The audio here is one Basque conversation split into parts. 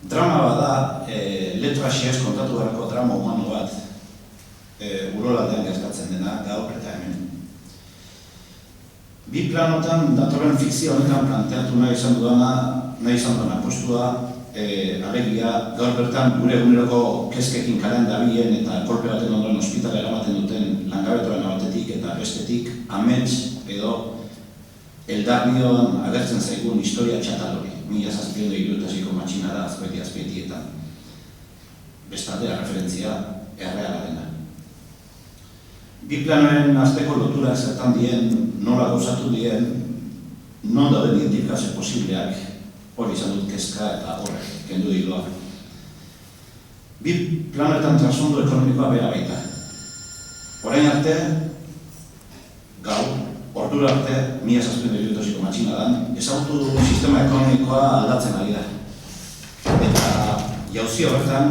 Drama bada, letra xeaz kontatu beharko drama humano bat, urolaldean gertatzen dena, gaur eta hemen. Bi planotan, datorren fikzio honetan planteatu nahi izan duena postua, alegia, gaur bertan gure eguneroko kezkekin kalean dabilen eta kolpe baten ondoren ospitale eramaten duten langabetoren batetik eta bestetik amets edo eldarbioan agertzen zaigun historia txatal hori. 1776ko matxina da azpetietan. Bestaldea referentzia erreala dena. Bi planoen arteko lotura zertan dien, nola gauzatu dien, non dauden identifikazio posibleak, hori izan dut kezka eta horrek, kendu diloa. Bi planoetan transfondo ekonomikoa bera baita. Orain arte, gaur, ordura arte, 1776ko matxina dan, ezagutu dugun sistema ekonomikoa aldatzen ari da. Eta jauzi horretan,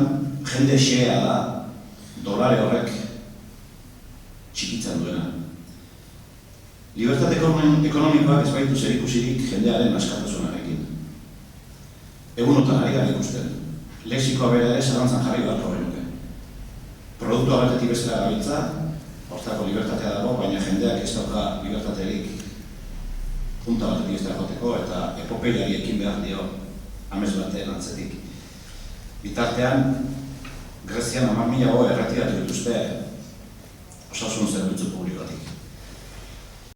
jende xea da, dolare horrek txikitzen duena. Libertate ekonomikoak ez baitu zerikusirik jendearen askatasunarekin. Egunotan ari gara ikusten. Lexikoa bera ere zalantzan jarri beharko genuke. Produktua batetik bestera gabiltza, hortako libertatea dago, baina jendeak ez dauka libertaterik junta batetik bestera joteko eta epopeiari ekin behar dio amez batean atzetik. Bitartean, Grezian 10.000 erretiratu dituzte osasun zerbitzu publikotik.